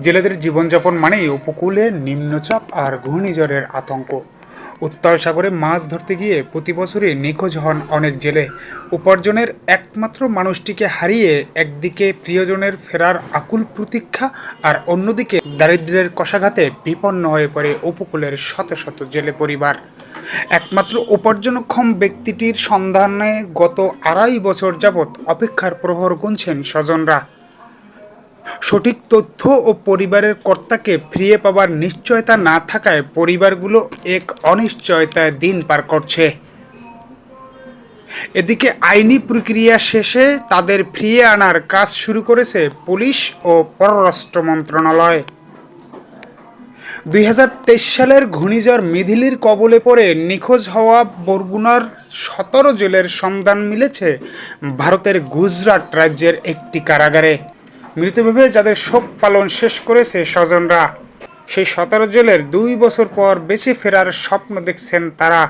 জেলেদের জীবনযাপন মানেই উপকূলে নিম্নচাপ আর ঘূর্ণিঝড়ের আতঙ্ক। উত্তাল সাগরে মাছ ধরতে গিয়ে প্রতি বছরই নিখোঁজ হন অনেক জেলে। উপার্জনের একমাত্র মানুষটিকে হারিয়ে একদিকে প্রিয়জনের ফেরার আকুল প্রতীক্ষা, আর অন্যদিকে দারিদ্র্যের কষাঘাতে বিপন্ন হয়ে পড়ে উপকূলের শত শত জেলে পরিবার। একমাত্র উপার্জনক্ষম ব্যক্তিটির সন্ধানে গত ২.৫ বছর যাবৎ অপেক্ষার প্রহর গুনছেন স্বজনরা। সঠিক তথ্য ও পরিবারের কর্তাকে ফিরিয়ে পাবার নিশ্চয়তা না থাকায় পরিবারগুলো এক অনিশ্চয়তায় দিন পার করছে। এদিকে আইনি প্রক্রিয়া শেষে তাদের ফিরিয়ে আনার কাজ শুরু করেছে পুলিশ ও পররাষ্ট্র মন্ত্রণালয়। ২০২৩ সালের ঘূর্ণিঝড় মিথিলির কবলে পড়ে নিখোঁজ হওয়া বরগুনার ১৭ জেলের সন্ধান মিলেছে ভারতের গুজরাট রাজ্যের একটি কারাগারে। মৃতভাবে যাদের শোক পালন শেষ করেছে স্বজনরা, সেই ১৭ জেলের ২ বছর পর বেঁচে ফেরার স্বপ্ন দেখছেন তারা।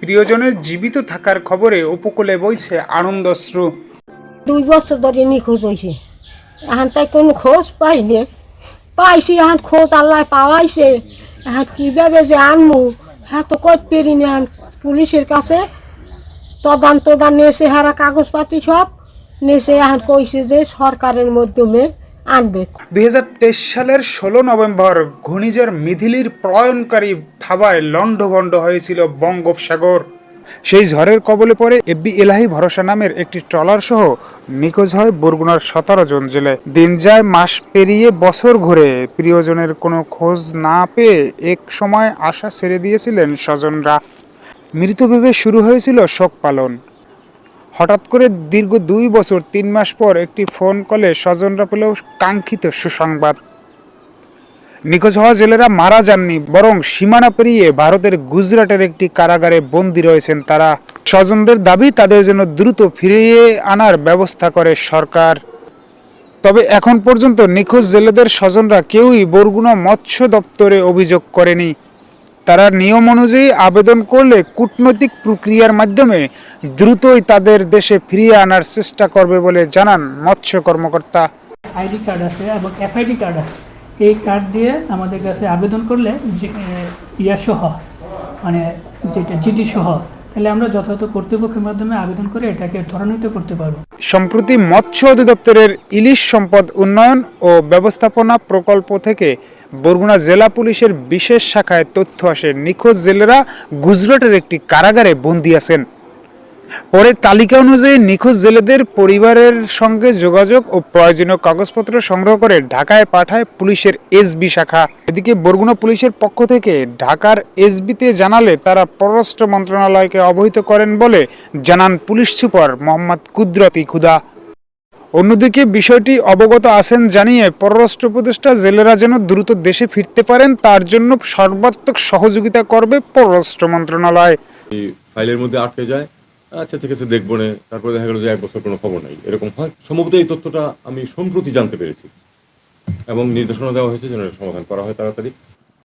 প্রিয়জনের জীবিত থাকার খবরে উপকূলে বইছে আনন্দশ্রু। ২ বছর ধরে নিখোঁজ হয়েছে, এখন তাই কোনো খোঁজ পাইনি। পাইছি এখন খোঁজ আল্লাহ পাওয়াইছে, এখন কীভাবে যে আনমু হ্যাঁ তো করতে পারিনি। এখন পুলিশের কাছে তদন্তটা নেছে, হারা কাগজপাতি সব নেছে, এখন কইছে যে সরকারের মাধ্যমে আনবে। ২০২৩ সালের ১৬ নভেম্বর ঘূর্ণিঝড় মিথিলির প্রলয়নকারী থাবায় লণ্ডভণ্ড হয়েছিল বঙ্গোপসাগর। সেই ঝড়ের কবলে পড়ে এফবি এলাহি ভরসা নামের একটি ট্রলার সহ নিখোঁজ হয় বরগুনার ১৭ জন জেলে। দিন যায়, মাস পেরিয়ে বছর ঘুরে প্রিয়জনের কোনো খোঁজ না পেয়ে এক সময় আশা ছেড়ে দিয়েছিলেন স্বজনরা। মৃত ভেবে শুরু হয়েছিল শোক পালন। হঠাৎ করে দীর্ঘ ২ বছর ৩ মাস পর একটি ফোন কলে স্বজনরা পেল কাঙ্ক্ষিত সুসংবাদ। নিখোঁজ হওয়া জেলেরা মারা যাননি, বরং সীমানা পেরিয়ে ভারতের গুজরাটের একটি কারাগারে বন্দী রয়েছেন তারা। স্বজনদের দাবি তাদের যেন দ্রুত ফিরিয়ে আনার ব্যবস্থা করে সরকার। তবে এখন পর্যন্ত নিখোঁজ জেলেদের স্বজনরা কেউই বরগুনা মৎস্য দপ্তরে অভিযোগ করেনি। তারা নিয়ম অনুযায়ী আবেদন করলে কূটনৈতিক প্রক্রিয়ার মাধ্যমে দ্রুতই তাদের দেশে ফিরিয়ে আনার চেষ্টা করবে বলে জানান মৎস্য কর্মকর্তা। আইডি কার্ড আছে এবং এফআইডি কার্ড আছে। এই কার্ড দিয়ে আমাদের কাছে আবেদন করলে সহ মানে যেটা জিডি সহ, তাহলে আমরা যথাযথ কর্তৃপক্ষের মাধ্যমে আবেদন করে এটাকে ত্বরান্বিত করতে পারবো। সম্প্রতি মৎস্য অধিদপ্তরের ইলিশ সম্পদ উন্নয়ন ও ব্যবস্থাপনা প্রকল্প থেকে বরগুনা জেলা পুলিশের বিশেষ শাখায় তথ্য আসে নিখোঁজ জেলেরা গুজরাটের একটি কারাগারে বন্দী আছেন। পরে তালিকা অনুযায়ী নিখোঁজ জেলেদের পরিবারের সঙ্গে যোগাযোগ ও প্রয়োজনীয় কাগজপত্র সংগ্রহ করে ঢাকায় পাঠায় পুলিশের এসবি শাখা। এদিকে বরগুনা পুলিশের পক্ষ থেকে ঢাকার এসবিতে জানালে তারা পররাষ্ট্র মন্ত্রণালয়কে অবহিত করেন বলে জানান পুলিশ সুপার মোহাম্মদ কুদরতি খুদা। অন্যদিকে বিষয়টি অবগত আছেন জানিয়ে পররাষ্ট্র উপদেষ্টা জেলেরা যেন দ্রুত দেশে ফিরতে পারেন তার জন্য সর্বাত্মক সহযোগিতা করবে পররাষ্ট্র মন্ত্রণালয়। ফাইলের মধ্যে আটকে যায়, আচ্ছা ঠিক আছে দেখবো না, তারপরে দেখা গেল যে ১ বছর কোনো খবর নাই, এরকম হয়। সম্ভবত এই তথ্যটা আমি সম্প্রতি জানতে পেরেছি এবং নির্দেশনা দেওয়া হয়েছে যেন সমাধান করা হয় তাড়াতাড়ি।